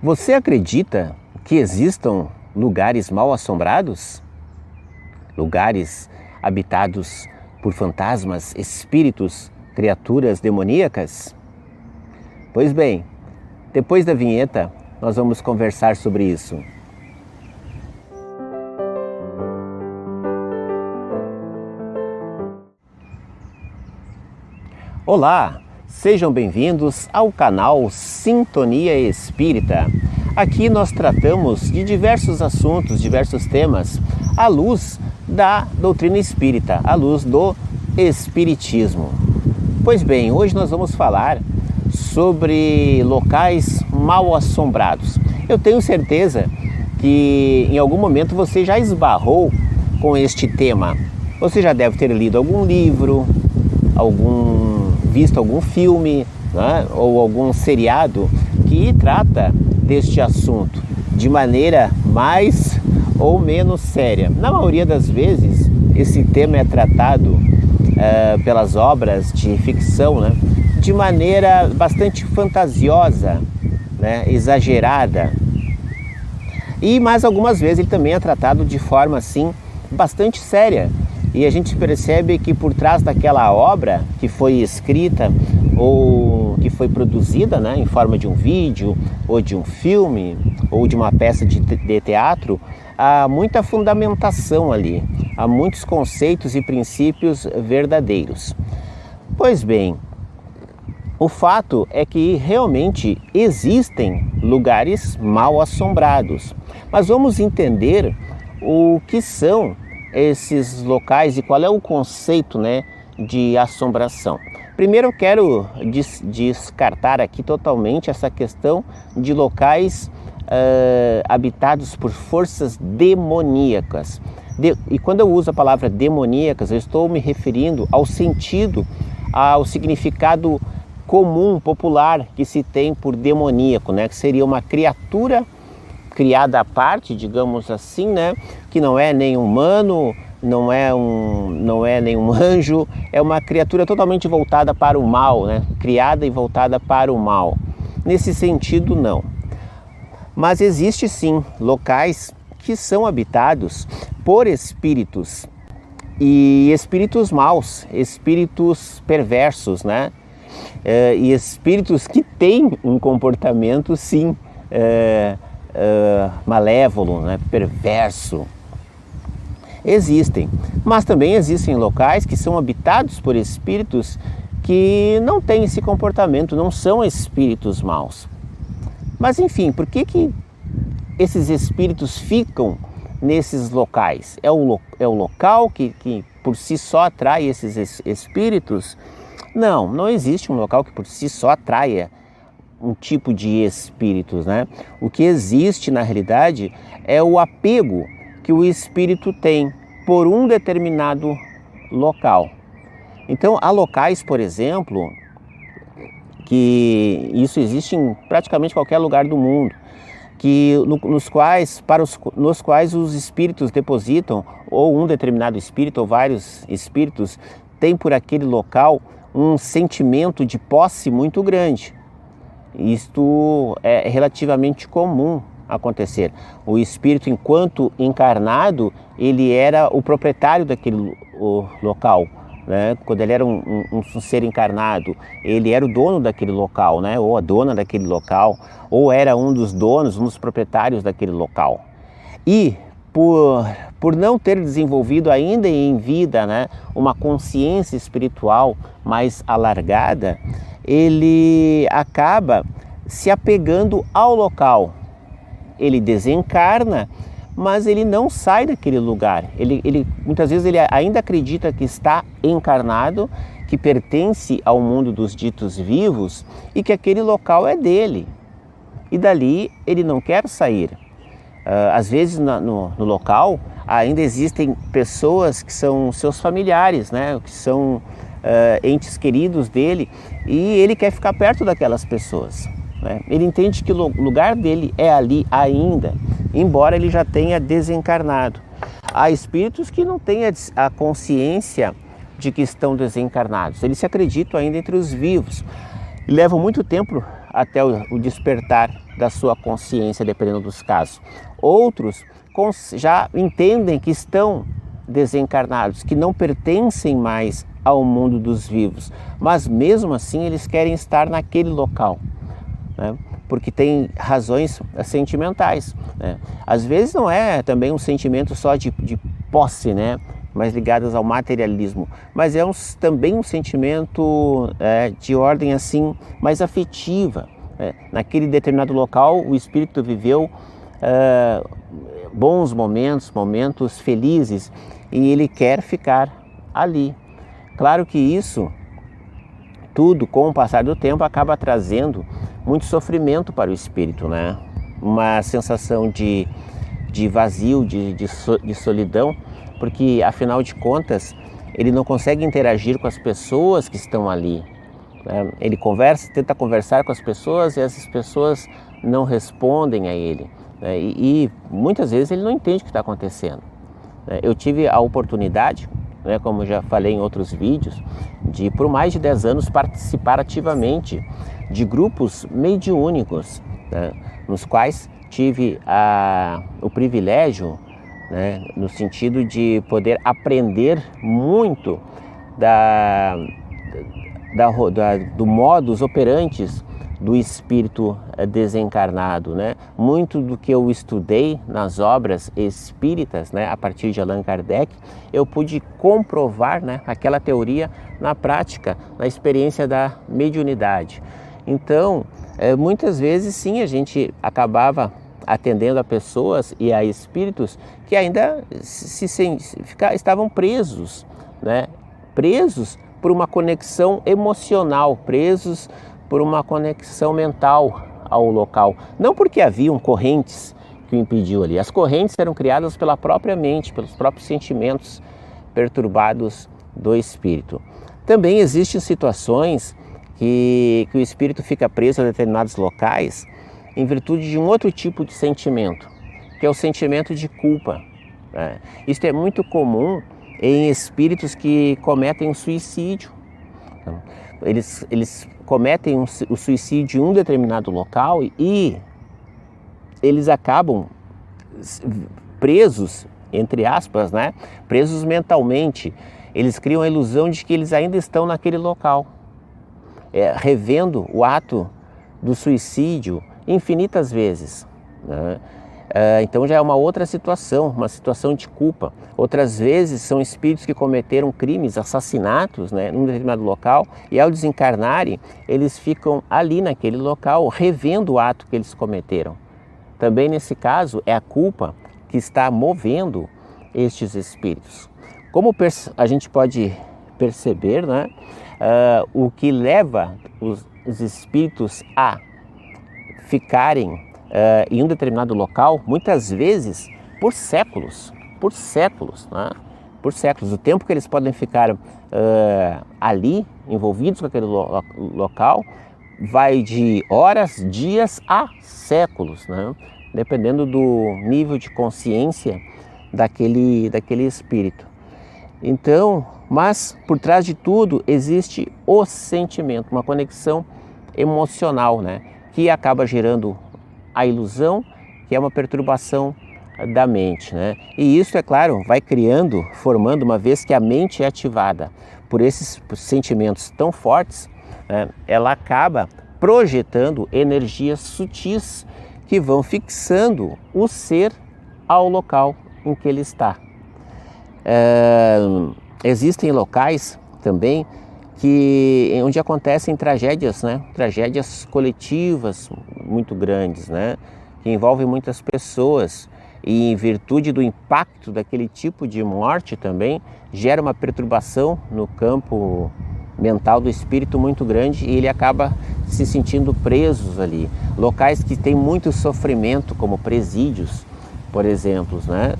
Você acredita que existam lugares mal assombrados? Lugares habitados por fantasmas, espíritos, criaturas demoníacas? Pois bem, depois da vinheta nós vamos conversar sobre isso. Olá, sejam bem-vindos ao canal Sintonia Espírita. Aqui nós tratamos de diversos assuntos, diversos temas, à luz da doutrina espírita, à luz do Espiritismo. Pois bem, hoje nós vamos falar sobre locais mal assombrados. Eu tenho certeza que em algum momento você já esbarrou com este tema. Você já deve ter lido algum livro, visto algum filme, né, ou algum seriado que trata deste assunto de maneira mais ou menos séria. Na maioria das vezes, esse tema é tratado pelas obras de ficção, né, de maneira bastante fantasiosa, né, exagerada. Mas algumas vezes ele também é tratado de forma assim bastante séria. E a gente percebe que por trás daquela obra que foi escrita ou que foi produzida, né, em forma de um vídeo, ou de um filme, ou de uma peça de teatro, há muita fundamentação ali, há muitos conceitos e princípios verdadeiros. Pois bem, o fato é que realmente existem lugares mal assombrados, mas vamos entender o que são esses locais e qual é o conceito, né, de assombração. Primeiro eu quero descartar aqui totalmente essa questão de locais habitados por forças demoníacas. E quando eu uso a palavra demoníacas, eu estou me referindo ao significado comum, popular, que se tem por demoníaco, né, que seria uma criatura criada à parte, digamos assim, né, que não é nem humano, não é nenhum anjo, é uma criatura totalmente voltada para o mal, né, criada e voltada para o mal. Nesse sentido, não. Mas existe sim locais que são habitados por espíritos, e espíritos maus, espíritos perversos, né, e espíritos que têm um comportamento sim malévolo, né, perverso. Existem, mas também existem locais que são habitados por espíritos que não têm esse comportamento, não são espíritos maus. Mas enfim, por que esses espíritos ficam nesses locais? É o local que por si só atrai esses espíritos? Não existe um local que por si só atraia um tipo de espíritos, né? O que existe na realidade é o apego que o espírito tem por um determinado local. Então há locais, por exemplo, que isso existe em praticamente qualquer lugar do mundo, nos quais os espíritos depositam, ou um determinado espírito ou vários espíritos têm por aquele local um sentimento de posse muito grande. Isto é relativamente comum acontecer. O espírito, enquanto encarnado, ele era o proprietário daquele local, né? Quando ele era um ser encarnado, ele era o dono daquele local, né? Ou a dona daquele local, ou era um dos donos, um dos proprietários daquele local. E por não ter desenvolvido ainda em vida, né, uma consciência espiritual mais alargada, ele acaba se apegando ao local. Ele desencarna, mas ele não sai daquele lugar. Muitas vezes ele ainda acredita que está encarnado, que pertence ao mundo dos ditos vivos e que aquele local é dele. E dali ele não quer sair. Às vezes no local ainda existem pessoas que são seus familiares, né, que são entes queridos dele, e ele quer ficar perto daquelas pessoas, né? Ele entende que o lugar dele é ali ainda, embora ele já tenha desencarnado. Há espíritos que não têm a consciência de que estão desencarnados, eles se acreditam ainda entre os vivos. Levam muito tempo até o despertar da sua consciência, dependendo dos casos. Outros já entendem que estão desencarnados, que não pertencem mais ao mundo dos vivos, mas mesmo assim eles querem estar naquele local, né? Porque tem razões sentimentais, né? Às vezes não é também um sentimento só de posse, né? Mais ligadas ao materialismo, mas é também um sentimento de ordem assim mais afetiva. Naquele determinado local o espírito viveu bons momentos felizes, e ele quer ficar ali. Claro que isso tudo, com o passar do tempo, acaba trazendo muito sofrimento para o espírito, né? Uma sensação de vazio, de solidão, porque afinal de contas ele não consegue interagir com as pessoas que estão ali, né? Ele tenta conversar com as pessoas e essas pessoas não respondem a ele, né? E muitas vezes ele não entende o que está acontecendo. Eu tive a oportunidade, né, como já falei em outros vídeos, de por mais de 10 anos participar ativamente de grupos mediúnicos, né, nos quais tive o privilégio, né, no sentido de poder aprender muito do modus operantes do espírito desencarnado, né? Muito do que eu estudei nas obras espíritas, né, a partir de Allan Kardec, eu pude comprovar, né, aquela teoria na prática, na experiência da mediunidade. Então, muitas vezes sim, a gente acabava atendendo a pessoas e a espíritos que ainda estavam presos, né? Presos por uma conexão emocional, presos por uma conexão mental ao local. Não porque haviam correntes que o impediam ali. As correntes eram criadas pela própria mente, pelos próprios sentimentos perturbados do espírito. Também existem situações que o espírito fica preso a determinados locais em virtude de um outro tipo de sentimento, que é o sentimento de culpa, né? Isto é muito comum em espíritos que cometem um suicídio. Eles cometem o suicídio em um determinado local e eles acabam presos, entre aspas, né? Presos mentalmente. Eles criam a ilusão de que eles ainda estão naquele local, revendo o ato do suicídio infinitas vezes, né? Então já é uma outra situação, uma situação de culpa. Outras vezes são espíritos que cometeram crimes, assassinatos, né, num determinado local, e ao desencarnarem, eles ficam ali naquele local, revendo o ato que eles cometeram. Também nesse caso é a culpa que está movendo estes espíritos. Como a gente pode perceber, né, o que leva os espíritos a ficarem em um determinado local, muitas vezes por séculos, né? Por séculos. O tempo que eles podem ficar ali, envolvidos com aquele local, vai de horas, dias a séculos, né? Dependendo do nível de consciência daquele espírito. Então, mas por trás de tudo existe o sentimento, uma conexão emocional, né? Que acaba gerando a ilusão, que é uma perturbação da mente, né? E isso, é claro, vai formando, uma vez que a mente é ativada por esses sentimentos tão fortes, né, ela acaba projetando energias sutis que vão fixando o ser ao local em que ele está. Existem locais também onde acontecem tragédias, né? Tragédias coletivas muito grandes, né? Que envolvem muitas pessoas, e em virtude do impacto daquele tipo de morte também gera uma perturbação no campo mental do espírito muito grande, e ele acaba se sentindo preso ali. Locais que têm muito sofrimento, como presídios, por exemplo, né?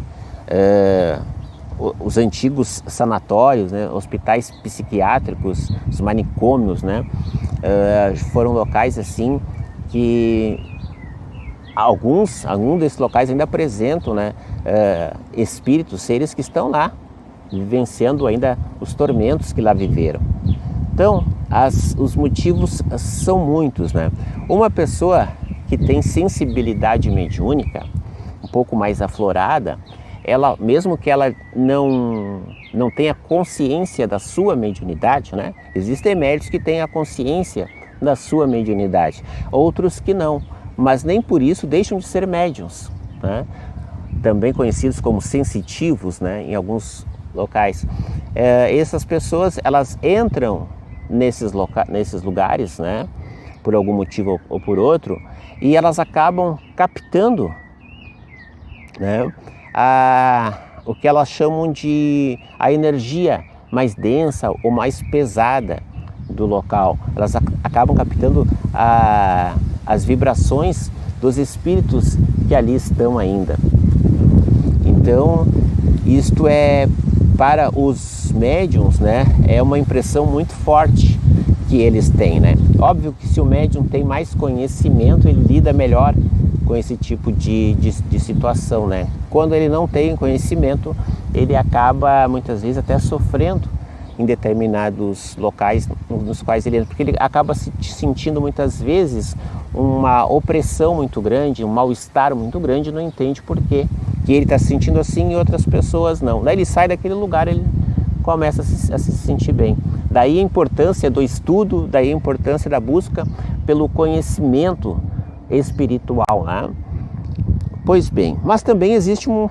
Os antigos sanatórios, né, hospitais psiquiátricos, os manicômios, né, foram locais assim que alguns desses locais ainda apresentam, né, espíritos, seres que estão lá, vivenciando ainda os tormentos que lá viveram. Então, os motivos são muitos, né? Uma pessoa que tem sensibilidade mediúnica, um pouco mais aflorada, ela, mesmo que ela não tenha consciência da sua mediunidade, né? Existem médiuns que têm a consciência da sua mediunidade, outros que não, mas nem por isso deixam de ser médiuns, né? Também conhecidos como sensitivos, né? Em alguns locais. Essas pessoas, elas entram nesses lugares, né? Por algum motivo ou por outro, e elas acabam captando, né? O que elas chamam de a energia mais densa ou mais pesada do local. Elas acabam captando as vibrações dos espíritos que ali estão ainda. Então, isto é, para os médiums, né, é uma impressão muito forte que eles têm, né? Óbvio que se o médium tem mais conhecimento, ele lida melhor com esse tipo de situação, né? Quando ele não tem conhecimento, ele acaba muitas vezes até sofrendo em determinados locais nos quais ele entra, porque ele acaba se sentindo muitas vezes uma opressão muito grande, um mal-estar muito grande, não entende por quê que ele está se sentindo assim e outras pessoas não. Daí ele sai daquele lugar, ele começa a se sentir bem. Daí a importância do estudo, daí a importância da busca pelo conhecimento espiritual, né? Pois bem, mas também existe um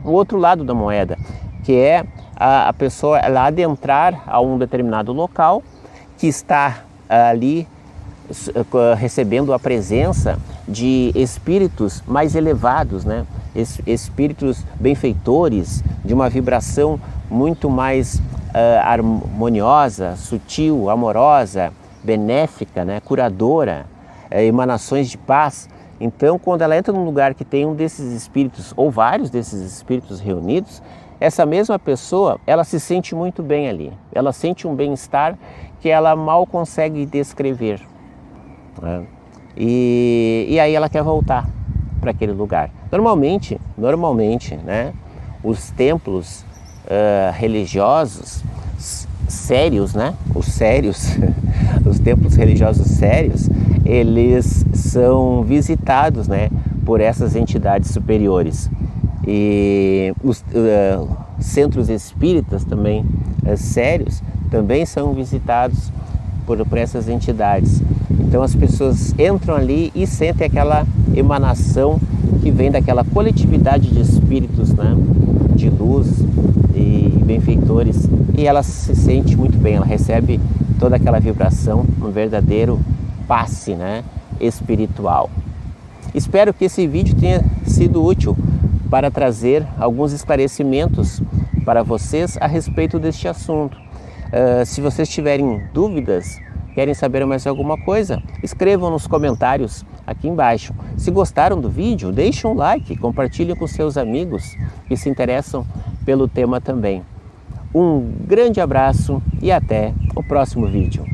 outro lado da moeda, que é a pessoa ela adentrar a um determinado local que está ali recebendo a presença de espíritos mais elevados, né? Espíritos benfeitores, de uma vibração muito mais harmoniosa, sutil, amorosa, benéfica, né? Curadora, emanações de paz. Então, quando ela entra num lugar que tem um desses espíritos ou vários desses espíritos reunidos, essa mesma pessoa, ela se sente muito bem ali. Ela sente um bem-estar que ela mal consegue descrever, né? E aí ela quer voltar para aquele lugar. Normalmente, né, os templos religiosos sérios, né, os templos religiosos sérios, eles são visitados, né, por essas entidades superiores. E os centros espíritas também sérios também são visitados por essas entidades. Então as pessoas entram ali e sentem aquela emanação que vem daquela coletividade de espíritos, né, de luz e benfeitores, e ela se sente muito bem, ela recebe toda aquela vibração, um verdadeiro passe, né, espiritual. Espero que esse vídeo tenha sido útil para trazer alguns esclarecimentos para vocês a respeito deste assunto. Se vocês tiverem dúvidas, querem saber mais alguma coisa, escrevam nos comentários aqui embaixo. Se gostaram do vídeo, deixem um like, compartilhem com seus amigos que se interessam pelo tema também. Um grande abraço e até o próximo vídeo.